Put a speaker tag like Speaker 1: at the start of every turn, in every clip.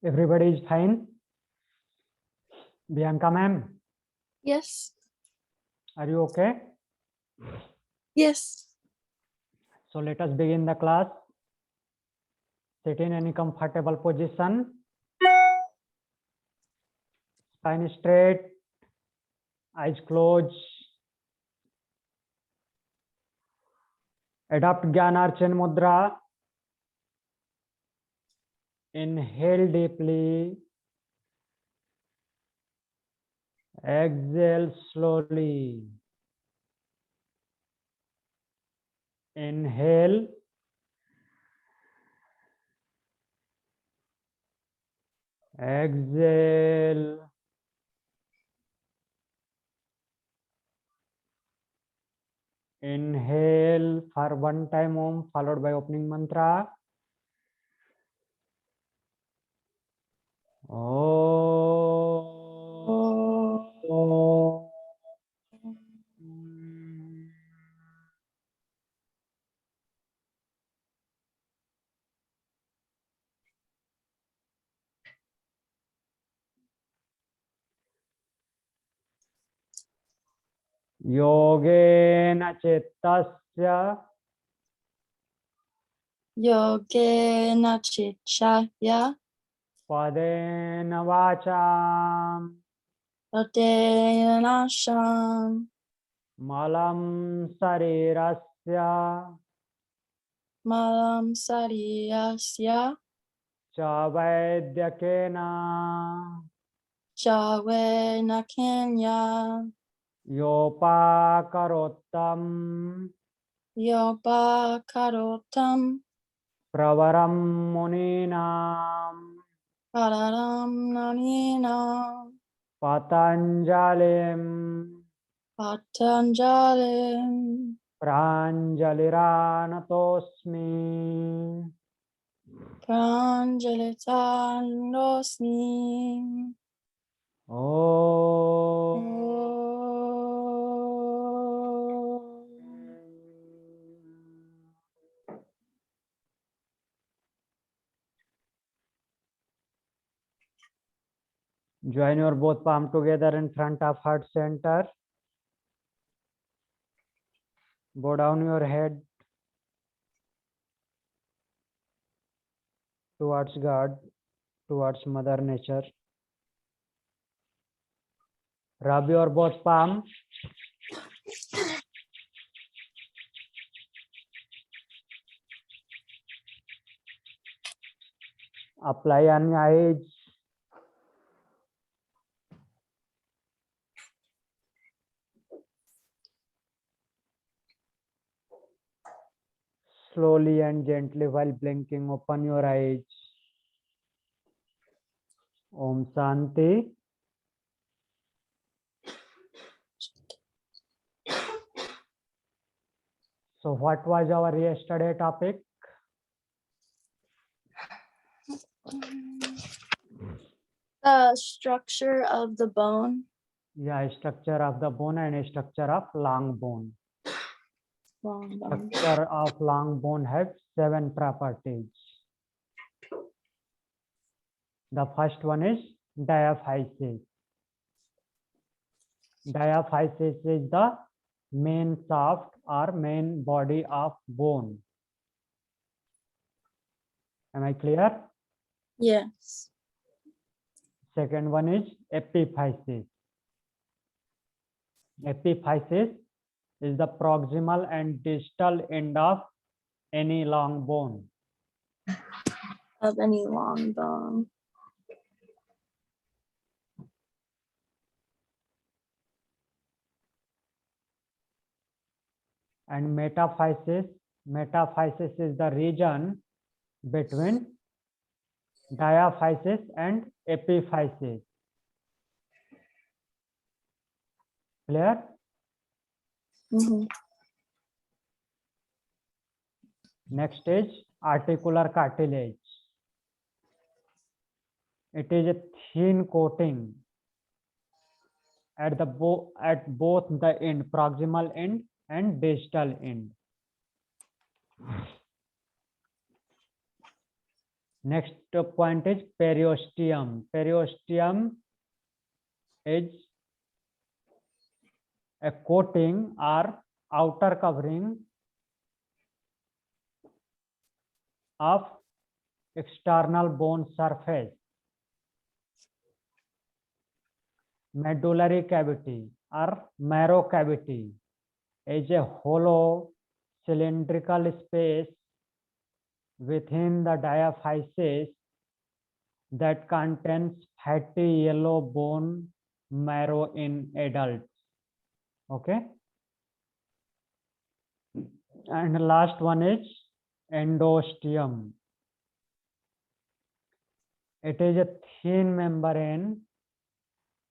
Speaker 1: Everybody is fine? Bianca ma'am,
Speaker 2: Yes.
Speaker 1: are you okay?
Speaker 2: Yes.
Speaker 1: So let us begin the class. Sit in any comfortable position. Spine straight, eyes closed. Adopt Gyanarchan Mudra. Inhale deeply. Exhale slowly. Inhale. Exhale. Inhale for one time Om followed by opening mantra. योगेन चित्तस्य
Speaker 2: Yogena chichaya
Speaker 1: पदेन वाचाम्
Speaker 2: adenasham
Speaker 1: मलं शरीरस्य
Speaker 2: malam sariyasya
Speaker 1: च वैद्यकेन
Speaker 2: javena kenya
Speaker 1: योपाकरोत्तम्
Speaker 2: yopa karotam
Speaker 1: प्रवरं मुनीनाम्
Speaker 2: pararam nanina
Speaker 1: पतञ्जलिं
Speaker 2: patanjalim
Speaker 1: प्राञ्जलिरानतोऽस्मि
Speaker 2: pranjalitanrosmi
Speaker 1: Om Join your both palm together in front of heart center. Bow down your head towards God, towards Mother Nature. Rub your both palm. Apply on your eyes. Slowly and gently while blinking, open your eyes. Om Shanti. So what was our yesterday topic?
Speaker 2: the structure of the bone.
Speaker 1: Yeah, structure of the bone and structure of long bone.
Speaker 2: Long bone.
Speaker 1: Structure of long bone has 7 properties. The first one is diaphysis. Diaphysis is the main shaft or main body of bone. Am I clear?
Speaker 2: Yes.
Speaker 1: Second one is epiphysis. Epiphysis is the proximal and distal end of any long bone.
Speaker 2: Of any long bone.
Speaker 1: And metaphysis is the region between diaphysis and epiphysis. Clear?
Speaker 2: Mhm.
Speaker 1: Next is articular cartilage. It is a thin coating at both the end, proximal end and distal end. Next point is periosteum. Periosteum is a coating or outer covering of external bone surface. Medullary cavity or marrow cavity is a hollow cylindrical space within the diaphysis that contains fatty yellow bone marrow in adults. Okay. And the last one is endosteum. It is a thin membrane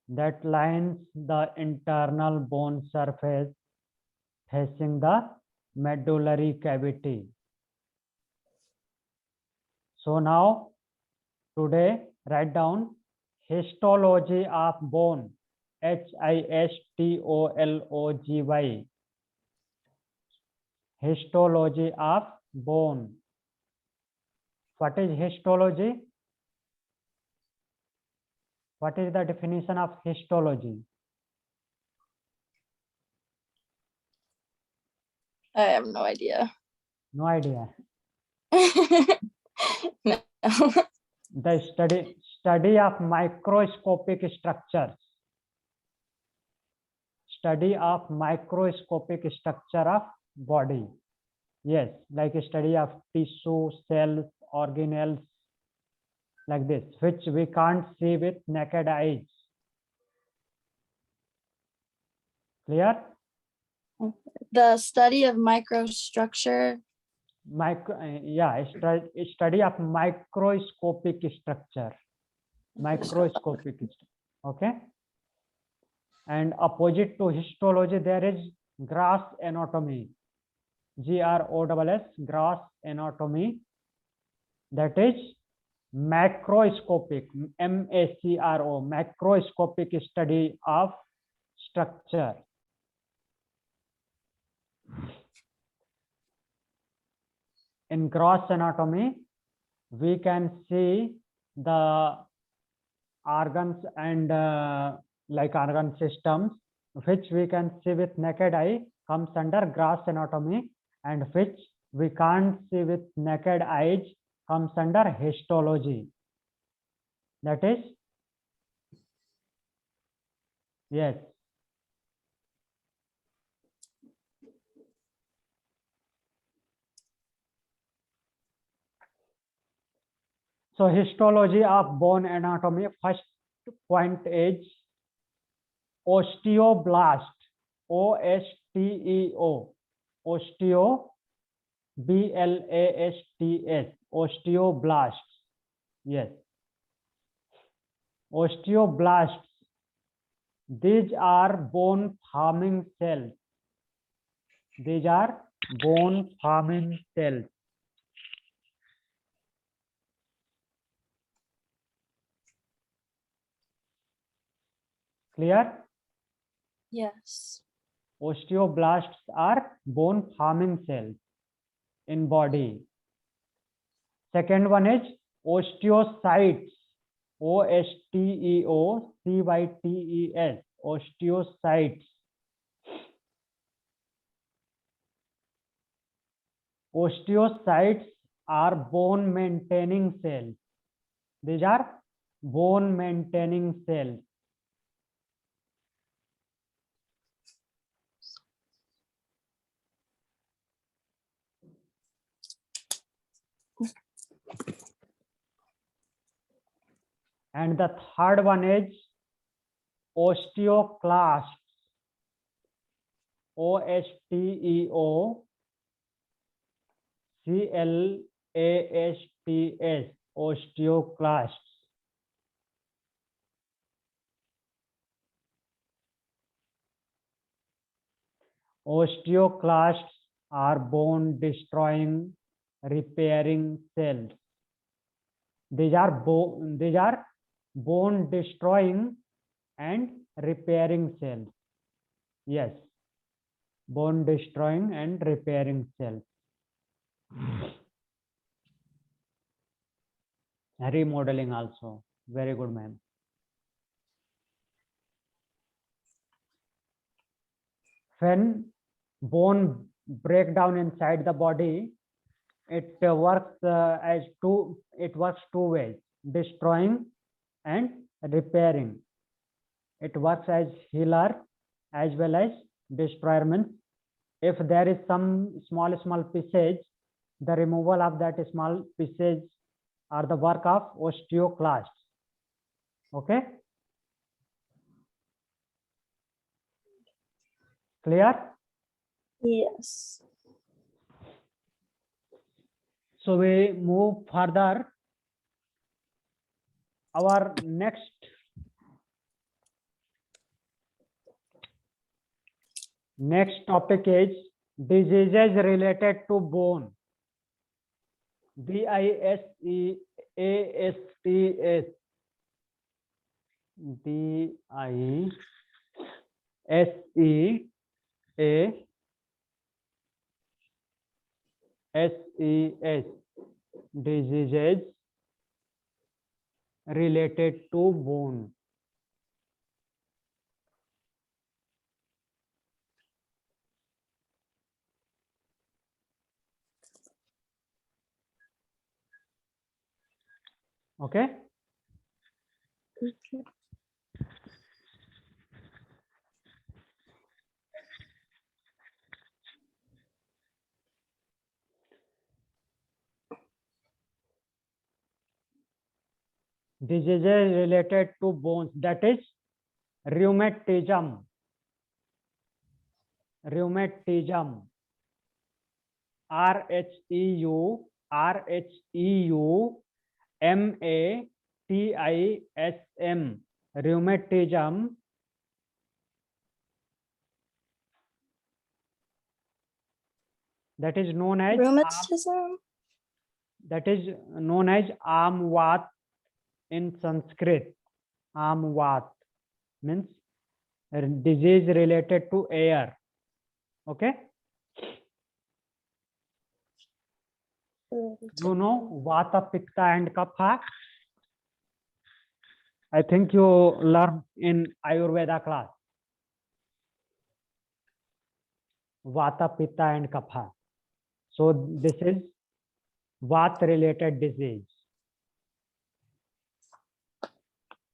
Speaker 1: that lines the internal bone surface facing the medullary cavity. So now, today, write down histology of bone. Histology. Histology of bone. What is histology? What is the definition of histology?
Speaker 2: I have no idea.
Speaker 1: No idea.
Speaker 2: No.
Speaker 1: The study of microscopic structures. Study of microscopic structure of body. Yes, like a study of tissue, cells, organelles, like this, which we can't see with naked eyes. Clear?
Speaker 2: The study of microstructure.
Speaker 1: Study of microscopic structure. Microscopic structure. Okay. And opposite to histology, there is gross anatomy. GROSS, gross anatomy. That is macroscopic, MACRO, macroscopic study of structure. In gross anatomy, we can see the organs and like organ systems, which we can see with naked eye, comes under gross anatomy, and which we can't see with naked eyes comes under histology. That is, yes. So histology of bone anatomy, first point is osteoblast, OSTEO, osteo, BLASTS, osteoblasts. Yes. Osteoblasts. These are bone forming cells. These are bone forming cells. Clear?
Speaker 2: Yes.
Speaker 1: Osteoblasts are bone forming cells in body. Second one is osteocytes, OSTEOCYTES, osteocytes. Osteocytes are bone maintaining cells. These are bone maintaining cells. And the third one is osteoclasts, OSTEOCLASTS, osteoclasts. Osteoclasts are bone destroying, repairing cells. These are bone destroying and repairing cells. Yes, bone destroying and repairing cells. Remodeling also. Very good, ma'am. When bone break down inside the body, it works it works two ways: destroying and repairing. It works as healer as well as destroyer. Means if there is some small pieces, the removal of that small pieces are the work of osteoclasts. Okay, clear?
Speaker 2: Yes.
Speaker 1: So we move further. Our next topic is diseases related to bone. DISEASTS. DISEASTS. Diseases related to bone. Okay.
Speaker 2: Okay.
Speaker 1: Diseases related to bones, that is rheumatism. Rheumatism. RHEUMATISM. Rheumatism. That is known as
Speaker 2: Rheumatism.
Speaker 1: Amvat in Sanskrit. Amvat means disease related to air. Okay. You know Vata, Pitta and Kapha. I think you learned in Ayurveda class. Vata, Pitta and Kapha. So this is Vata related disease.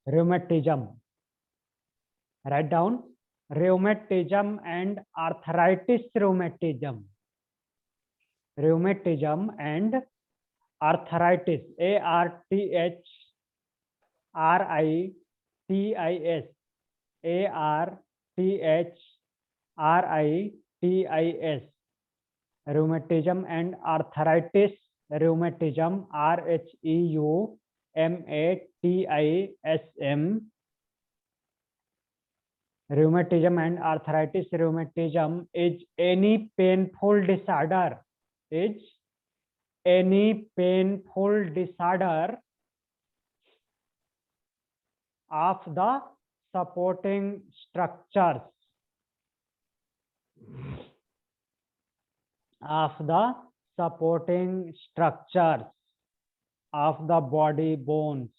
Speaker 1: Rheumatism. Write down rheumatism and arthritis rheumatism. Rheumatism and arthritis. ARTHRITIS. ARTHRITIS. Rheumatism and arthritis rheumatism. RHEUMATISM. Rheumatism and arthritis rheumatism is any painful disorder. Is any painful disorder of the supporting structures. Of the supporting structures of the body bones.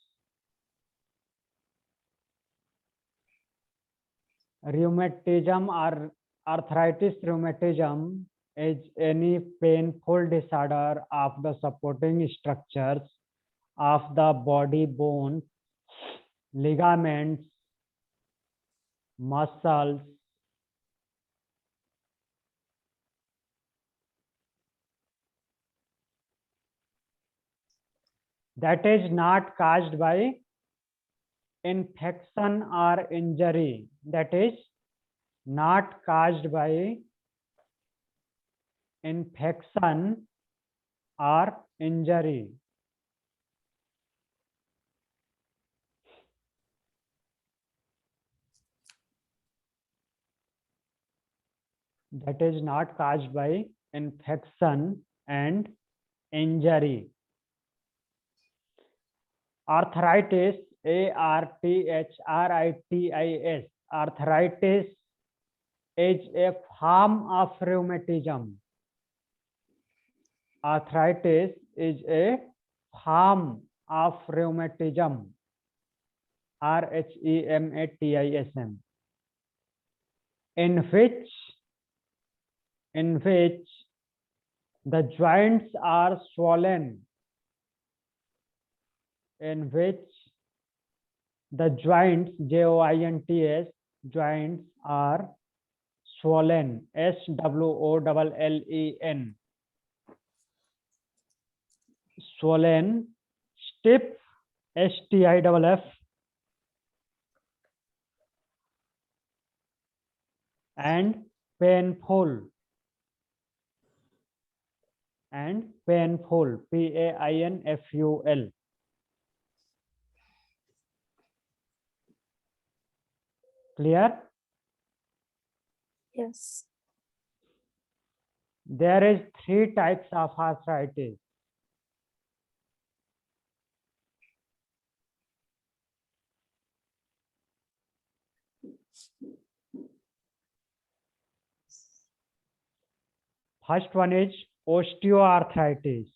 Speaker 1: Rheumatism or arthritis rheumatism is any painful disorder of the supporting structures of the body bones, ligaments, muscles, that is not caused by infection or injury. That is not caused by infection or injury. That is not caused by infection and injury. Arthritis, ARTHRITIS. Arthritis is a form of rheumatism. Arthritis is a form of rheumatism, rheumatism, in which the joints are swollen, in which the joints, joints, joints are swollen, swollen, swollen, stiff, stiff, and painful, painful, painful. Clear?
Speaker 2: Yes.
Speaker 1: There is 3 types of arthritis. First one is osteoarthritis.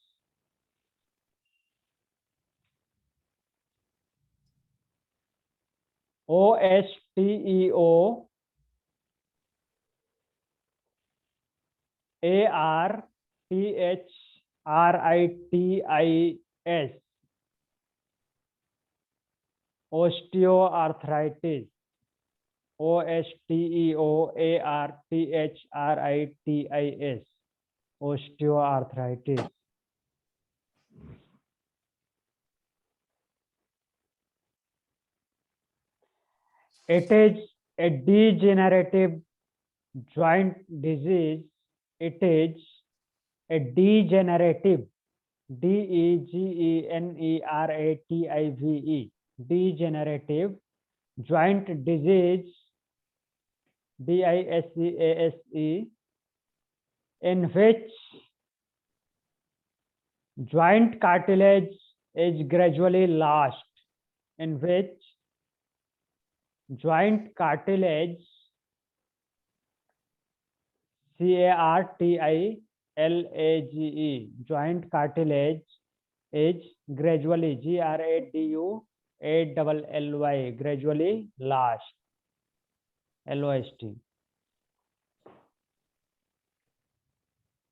Speaker 1: OSTEO ARTHRITIS, osteoarthritis, OSTEO ARTHRITIS, osteoarthritis. It is a degenerative joint disease. It is a degenerative, DEGENERATIVE, degenerative joint disease, DISEASE, in which joint cartilage is gradually lost, in which joint cartilage, CARTILAGE, joint cartilage is gradually, GRADUALLY, gradually lost, LOST.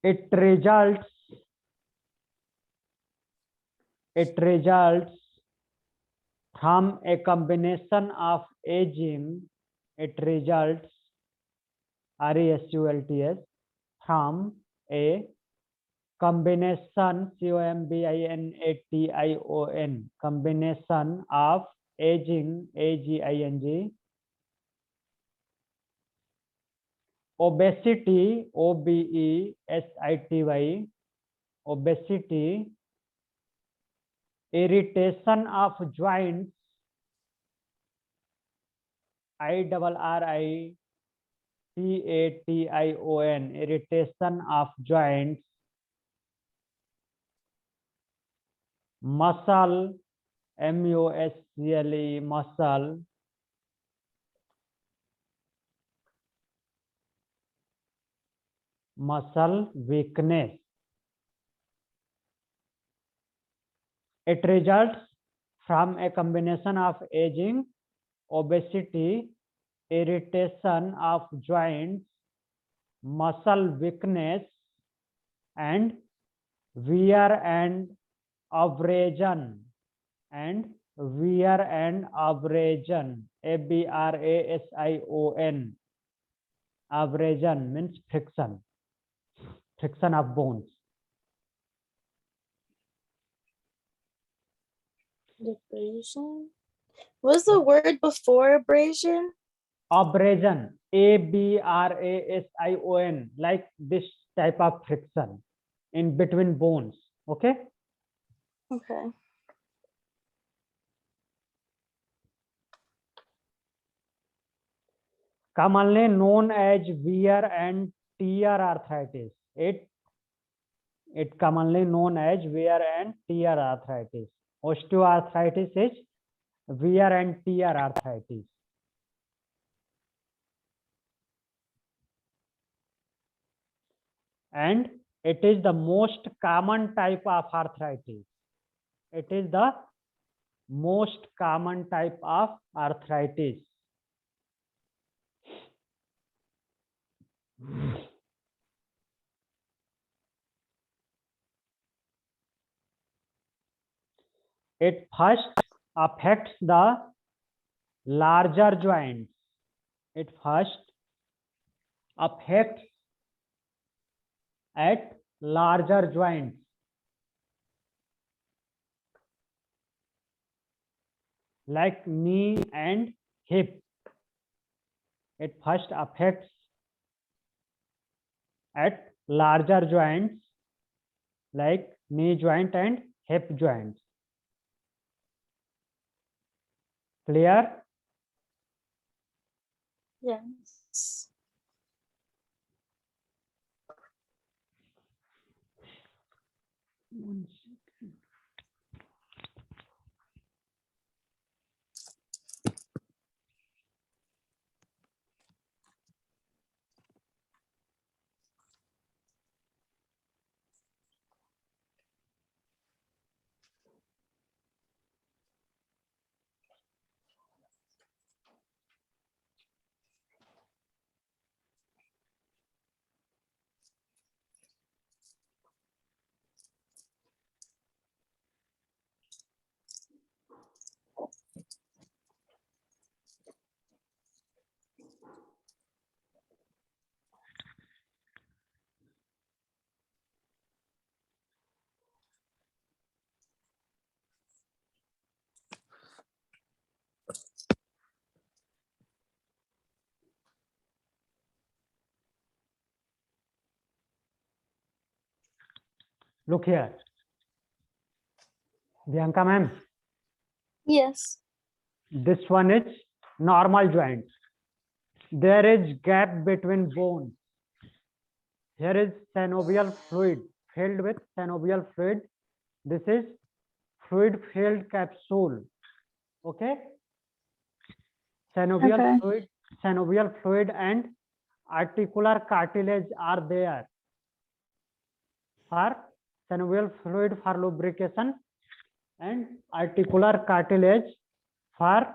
Speaker 1: It results from a combination of aging. It results, RESULTS, from a combination, COMBINATION, combination of aging, AGING, obesity, OBESITY, obesity, irritation of joints, IRRITATION, irritation of joints, muscle, MUSCLE, muscle, muscle weakness. It results from a combination of aging, obesity, irritation of joints, muscle weakness, and wear and abrasion, abrasion, ABRASION, abrasion means friction of bones.
Speaker 2: Abrasion. What's the word before abrasion?
Speaker 1: Abrasion, ABRASION, like this type of friction in between bones. Okay.
Speaker 2: Okay.
Speaker 1: Commonly known as wear and tear arthritis. It commonly known as wear and tear arthritis. Osteoarthritis is wear and tear arthritis. And it is the most common type of arthritis. It is the most common type of arthritis. It first affects the larger joints. It first affects at larger joints like knee and hip. It first affects at larger joints like knee joint and hip joints. Clear?
Speaker 2: Yes.
Speaker 1: One second. Look here. Bianca ma'am,
Speaker 2: Yes.
Speaker 1: this one is normal joint. There is gap between bones. Here is synovial fluid filled with synovial fluid. This is fluid filled capsule. Okay.
Speaker 2: Okay.
Speaker 1: Synovial fluid and articular cartilage are there. For synovial fluid for lubrication and articular cartilage for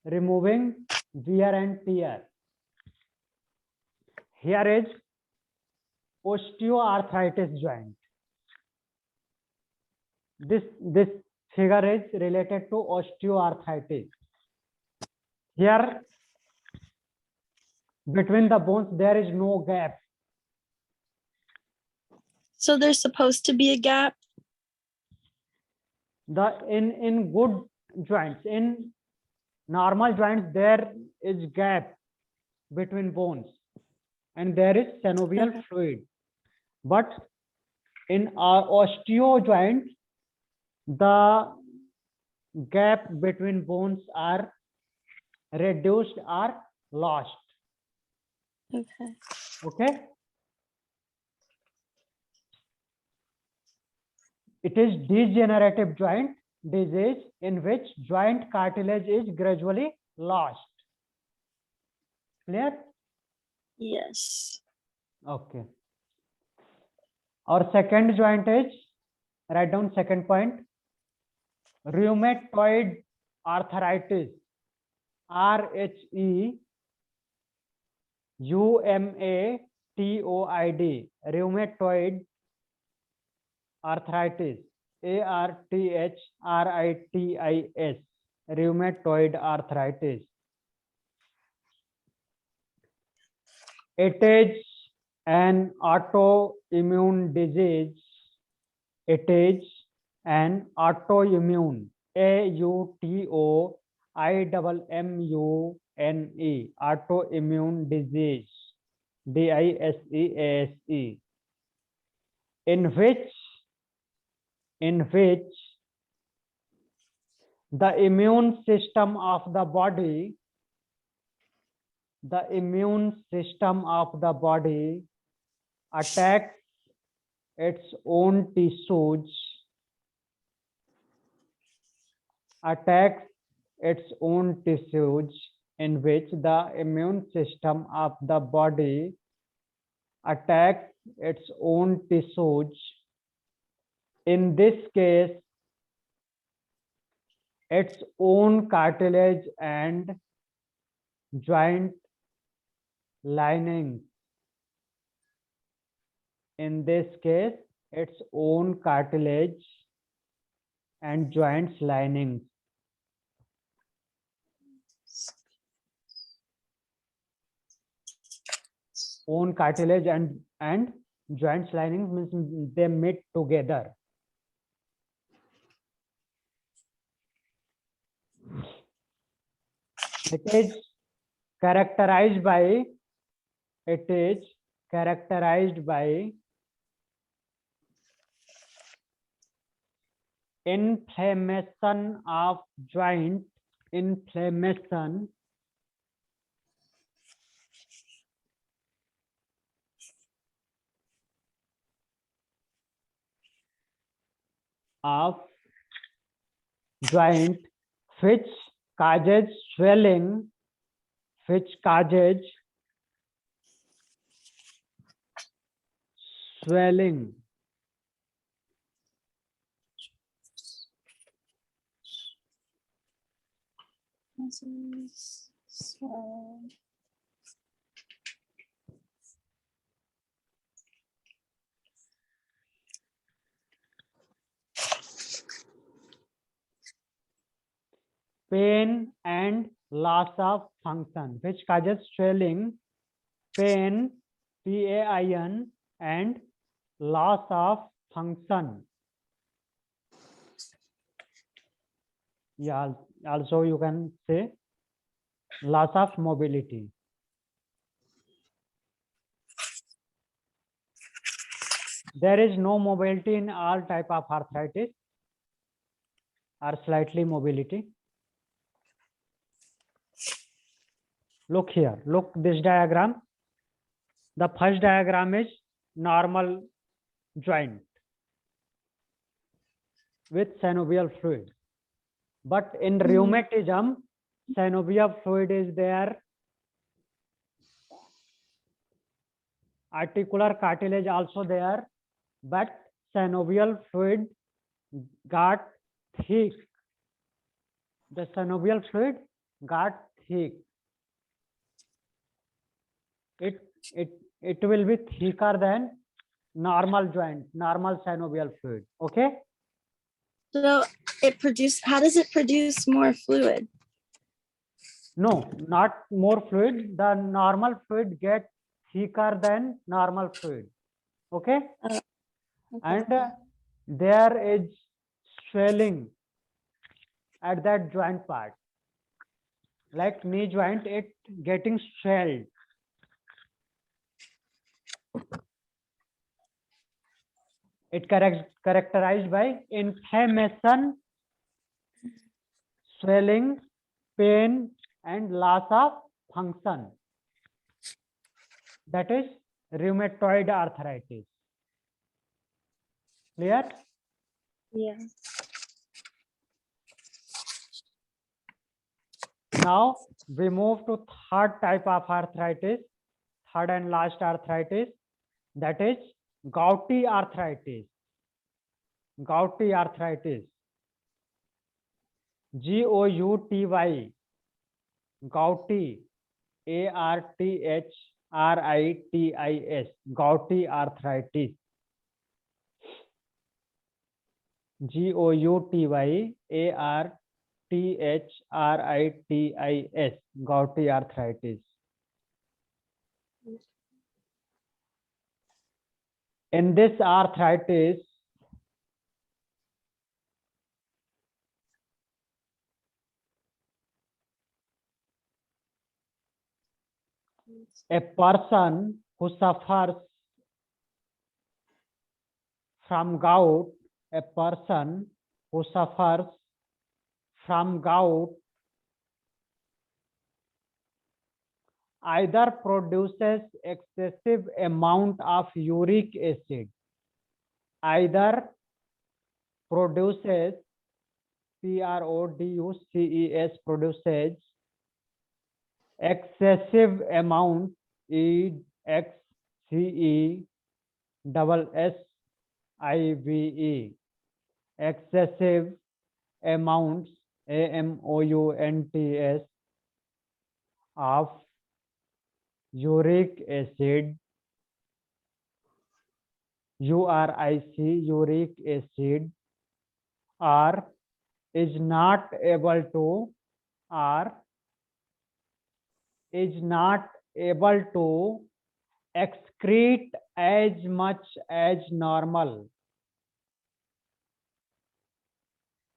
Speaker 1: removing wear and tear. Here is osteoarthritis joint. This figure is related to osteoarthritis. Here between the bones there is no gap.
Speaker 2: So there's supposed to be a gap.
Speaker 1: In good joints, in normal joints there is gap between bones and there is synovial
Speaker 2: Okay.
Speaker 1: fluid, but in our osteo joint the gap between bones are reduced or lost.
Speaker 2: Okay.
Speaker 1: Okay. It is degenerative joint disease in which joint cartilage is gradually lost. Clear?
Speaker 2: Yes.
Speaker 1: Okay. Our second joint is, write down second point, rheumatoid arthritis. RHEUMATOID, rheumatoid arthritis. ARTHRITIS, rheumatoid arthritis. It is an autoimmune disease. It is an autoimmune, AUTOIMMUNE, autoimmune disease, DISEASE, in which the immune system of the body attacks its own tissues, in which the immune system of the body attacks its own tissues. In this case, its own cartilage and joint lining. In this case, its own cartilage and joints lining. Own cartilage and joints lining means they meet together. It is characterized by inflammation of joint, inflammation of joint, which causes swelling, swelling. Pain and loss of function, which causes swelling, pain, PAIN, and loss of function. Yeah, also you can say loss of mobility. There is no mobility in all type of arthritis or slightly mobility. Look here, look this diagram. The first diagram is normal joint with synovial fluid. But in rheumatism, synovial fluid is there. Articular cartilage also there, but synovial fluid got thick. The synovial fluid got thick. It will be thicker than normal joint, normal synovial fluid. Okay.
Speaker 2: So how does it produce more fluid?
Speaker 1: No, not more fluid. The normal fluid gets thicker than normal fluid. Okay.
Speaker 2: Okay.
Speaker 1: And there is swelling at that joint part. Like knee joint, it getting swelled. It characterized by inflammation, swelling, pain, and loss of function. That is rheumatoid arthritis. Clear?
Speaker 2: Yeah.
Speaker 1: Now we move to third type of arthritis, third and last arthritis, that is gouty arthritis. Gouty arthritis. Gouty. Gouty. ARTHRITIS. Gouty arthritis. GOUTY ARTHRITIS. Gouty arthritis. In this arthritis, a person who suffers from gout, a person who suffers from gout either produces excessive amount of uric acid, either produces PRODUCES, produces excessive amount, EXCESSIVE, excessive amounts AMOUNTS of uric acid, URIC, uric acid, or is not able to, or is not able to excrete as much as normal.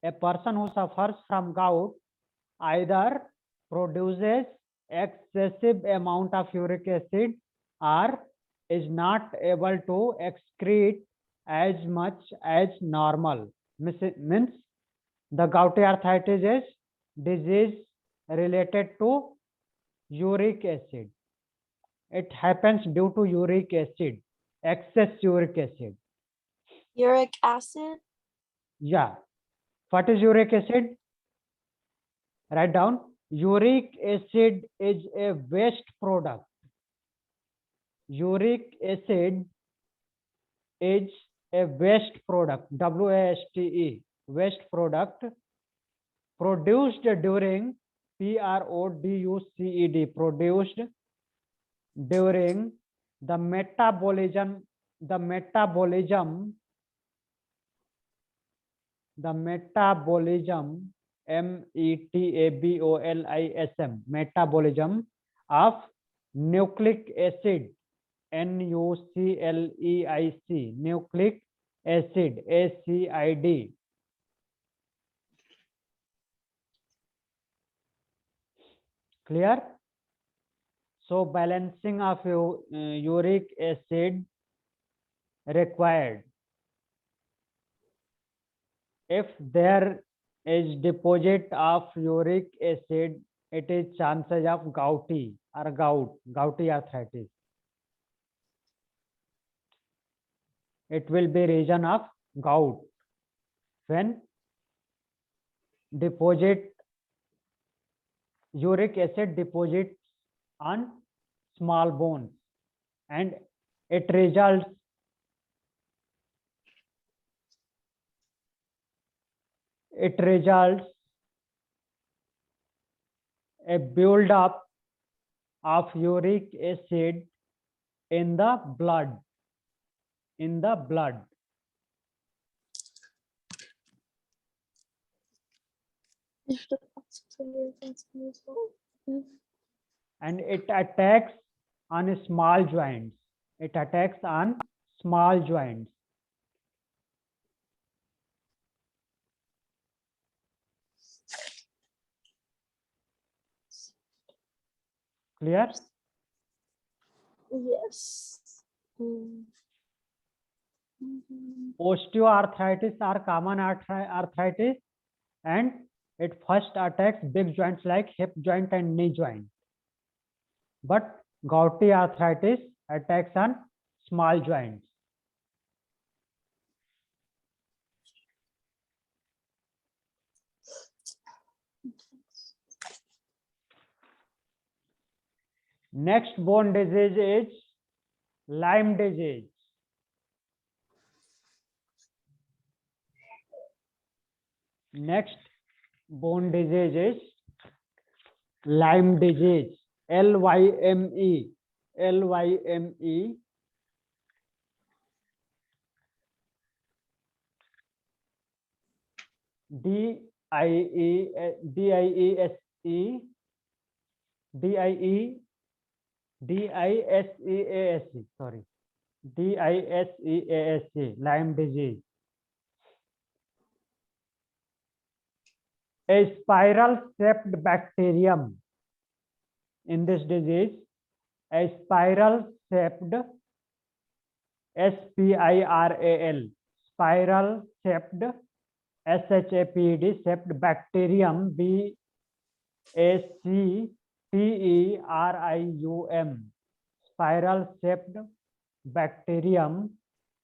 Speaker 1: A person who suffers from gout either produces excessive amount of uric acid or is not able to excrete as much as normal. Means the gouty arthritis is disease related to uric acid. It happens due to uric acid, excess uric acid.
Speaker 2: Uric acid?
Speaker 1: Yeah. What is uric acid? Write down. Uric acid is a waste product. Uric acid is a waste product. WASTE, waste product produced during PRODUCED, produced during the metabolism metabolism metabolism of nucleic acid, NUCLEIC, nucleic acid, ACID. Clear? So balancing of uric acid required. If there is deposit of uric acid, it is chances of gouty or gouty arthritis. It will be region of gout when deposit uric acid deposits on small bones and it results a build up of uric acid in the blood. And it attacks on small joints. It attacks on small joints. Clear?
Speaker 2: Yes.
Speaker 1: Osteoarthritis are common arthritis and it first attacks big joints like hip joint and knee joint. But gouty arthritis attacks on small joints. Next bone disease is Lyme disease. Next bone disease is Lyme disease. LYME. LYME. DISEASC, sorry, DISEASC, Lyme disease. A spiral-shaped bacterium in this disease, a spiral-shaped, SPIRAL, spiral-shaped, SHAPED, shaped bacterium, BACTERIUM, spiral-shaped bacterium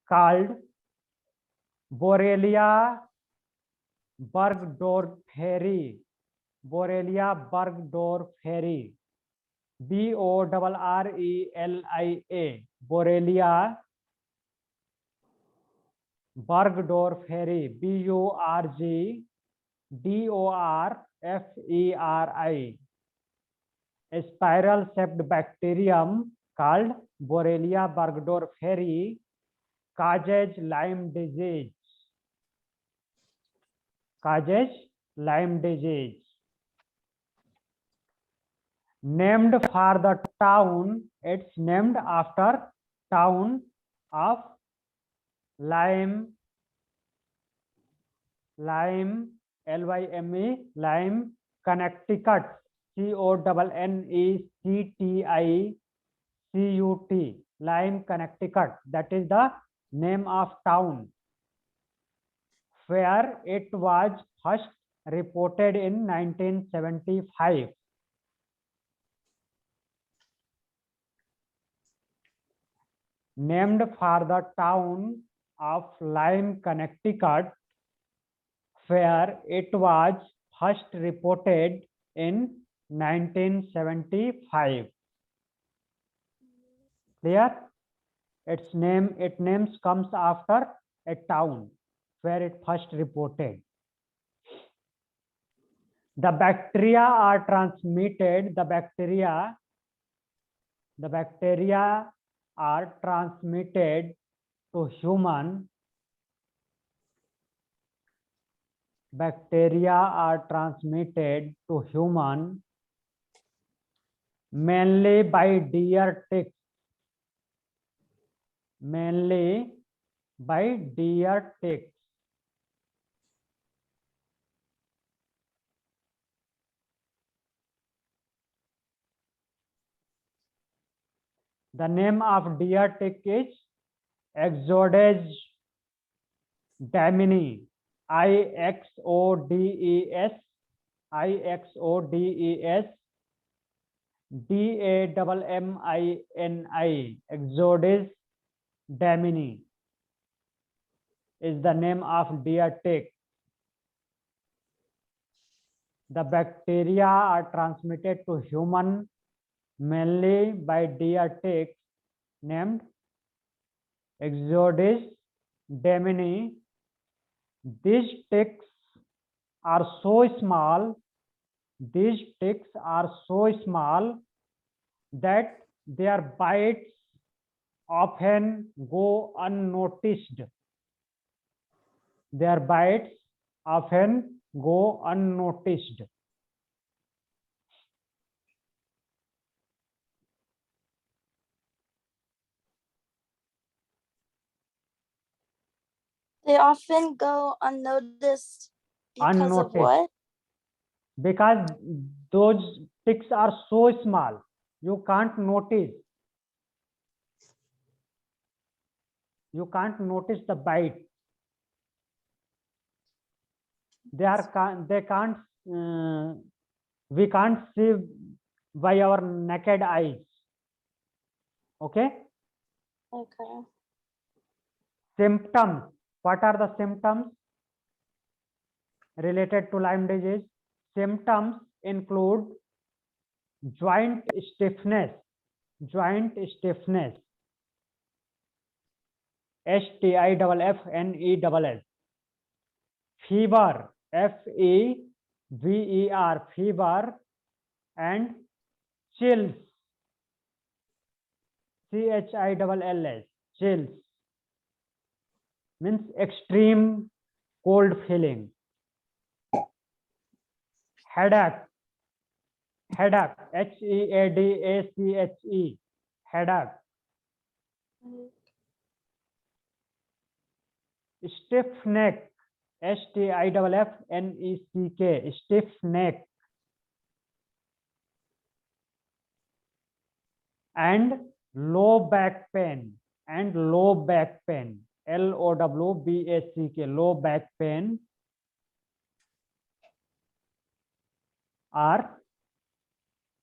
Speaker 1: called Borrelia burgdorferi. Borrelia burgdorferi. BORRELIA. Borrelia burgdorferi. DORFERI, a spiral shaped bacterium called Borrelia burgdorferi causes Lyme disease. Causes Lyme disease. Named for the town, it's named after town of Lyme, Lyme, Lyme, Lyme, Connecticut, CONNECTICUT, Lyme, Connecticut. That is the name of town where it was first reported in 1975. Named for the town of Lyme, Connecticut, where it was first reported in 1975. Clear? Its names comes after a town where it first reported. The bacteria are transmitted. The bacteria are transmitted to human. Bacteria are transmitted to human mainly by deer ticks. Mainly by deer ticks. The name of deer tick is Ixodes damini. IXODES DAMMINI. Ixodes damini is the name of deer tick. The bacteria are transmitted to human mainly by deer ticks named Ixodes damini. These ticks are so small. These ticks are so small that their bites often go unnoticed. Their bites often go unnoticed.
Speaker 2: They often go unnoticed because of what?
Speaker 1: Because those ticks are so small, you can't notice. You can't notice the bite. They can't. We can't see by our naked eyes. Okay.
Speaker 2: Okay.
Speaker 1: Symptoms. What are the symptoms related to Lyme disease? Symptoms include joint stiffness. Joint stiffness. STIFFNESS. Fever. FEVER. Fever. And chills. CHILLS. Chills. Means extreme cold feeling. Headache. Headache. HEADACHE. Headache. Stiff neck. STIFFNECK. Stiff neck. And low back pain. And low back pain. LOWBACK. Low back pain are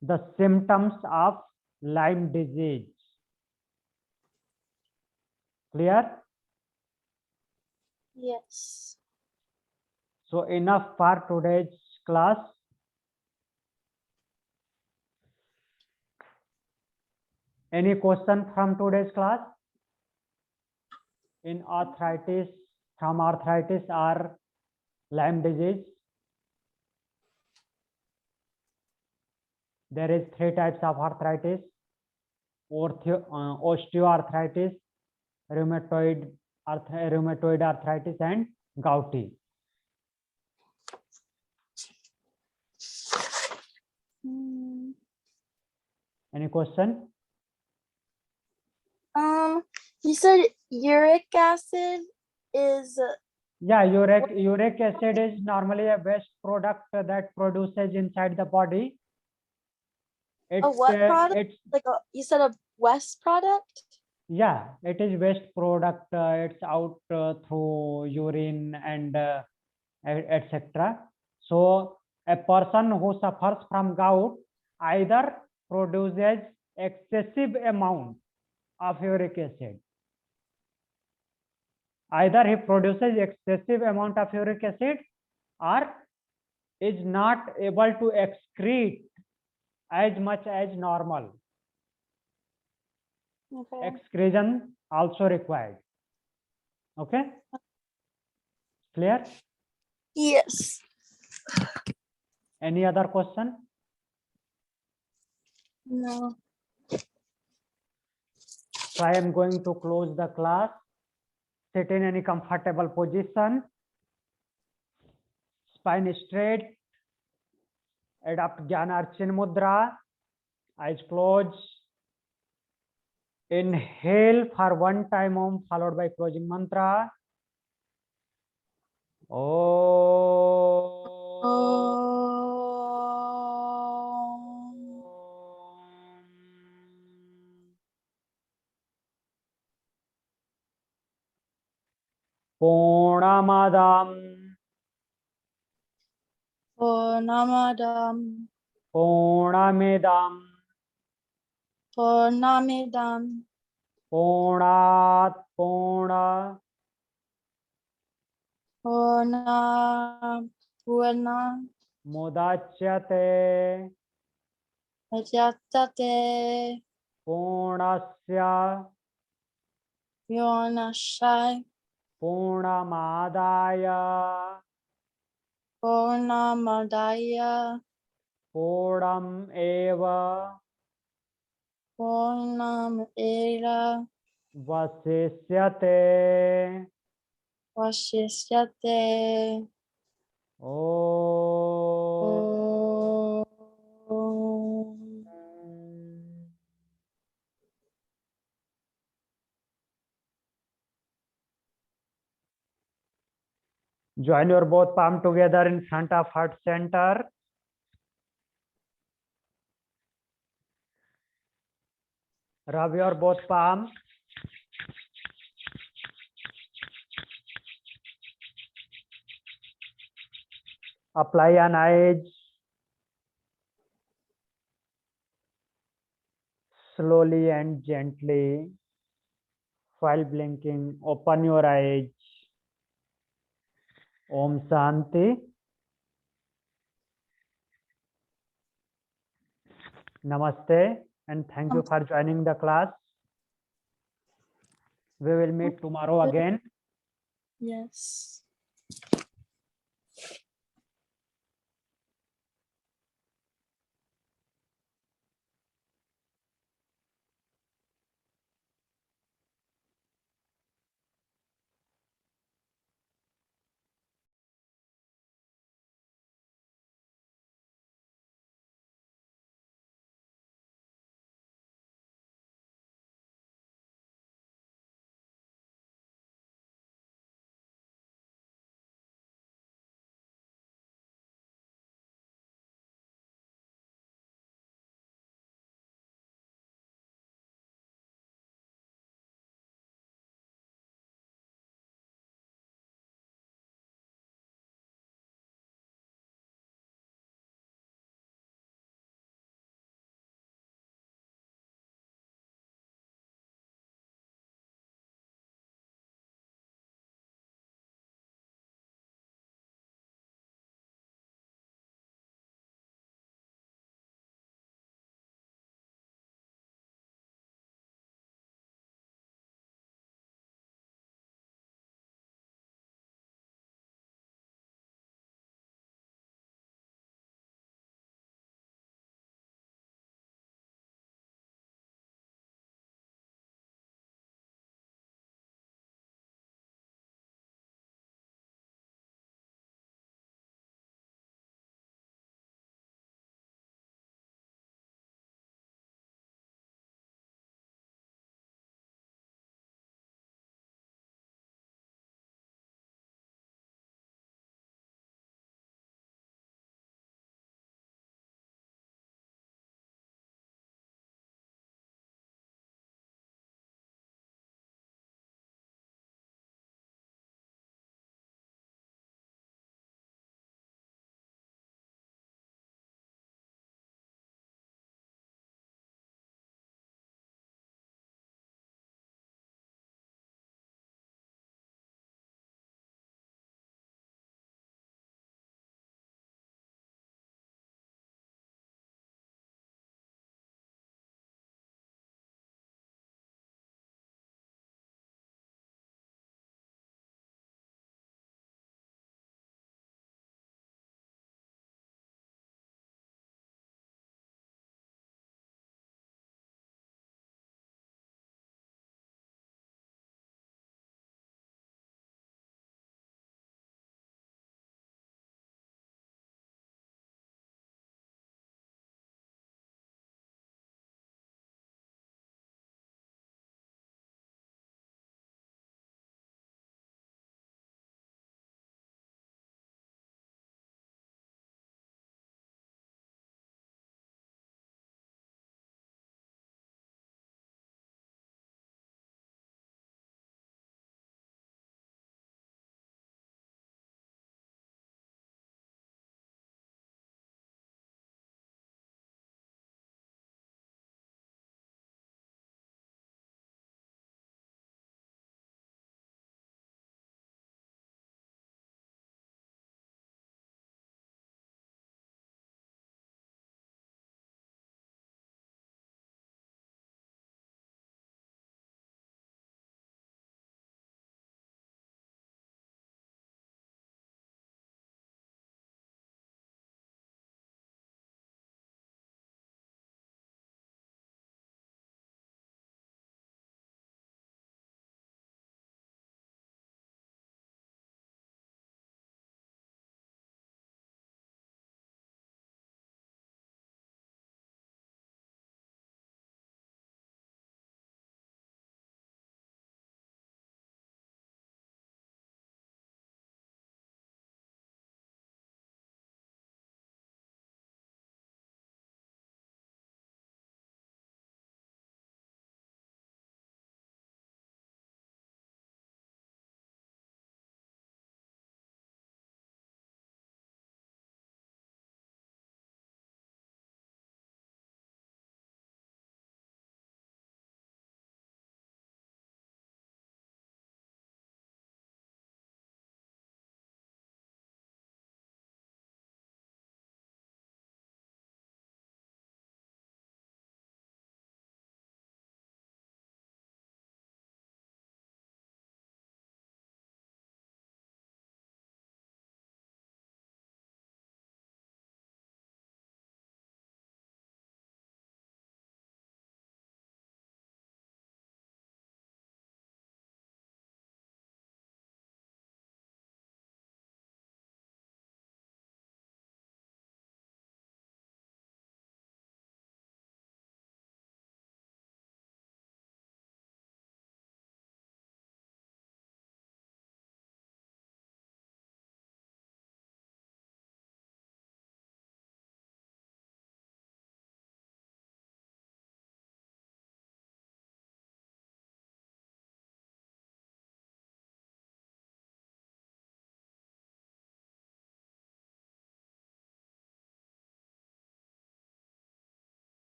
Speaker 1: the symptoms of Lyme disease. Clear?
Speaker 2: Yes.
Speaker 1: So enough for today's class. Any question from today's class? In arthritis, from arthritis or Lyme disease? There is 3 types of arthritis: osteoarthritis, rheumatoid arthritis, and gouty. Any question?
Speaker 2: You said uric acid is
Speaker 1: Yeah, uric acid is normally a waste product that produces inside the body.
Speaker 2: a what product?
Speaker 1: It's
Speaker 2: Like you said a West product?
Speaker 1: yeah, it is waste product. It's out through urine and etc. So a person who suffers from gout either produces excessive amount of uric acid. Either he produces excessive amount of uric acid or is not able to excrete as much as normal.
Speaker 2: Okay.
Speaker 1: Excretion also required. Okay, clear?
Speaker 2: Yes.
Speaker 1: Any other question?
Speaker 2: No.
Speaker 1: So I am going to close the class. Sit in any comfortable position. Spine straight. Adopt Jnana Chin Mudra. Eyes closed. Inhale for 1 time Om followed by closing mantra. Purnamadam
Speaker 2: Purnamidam
Speaker 1: Purnamidam Purnat Purna
Speaker 2: Purna
Speaker 1: Mudachyate
Speaker 2: Ajatate
Speaker 1: Purnasya
Speaker 2: Yonashai
Speaker 1: Purnamadaya
Speaker 2: Purnamadaya
Speaker 1: Purnam Eva
Speaker 2: Purnam Era
Speaker 1: Vasisyate.
Speaker 2: Vashishyate
Speaker 1: Oh. Join your both palm together in front of heart center. Rub your both palms. Apply an edge. Slowly and gently, while blinking, open your eyes. Om Shanti. Namaste and thank you for joining the class. We will meet tomorrow again.
Speaker 2: Yes.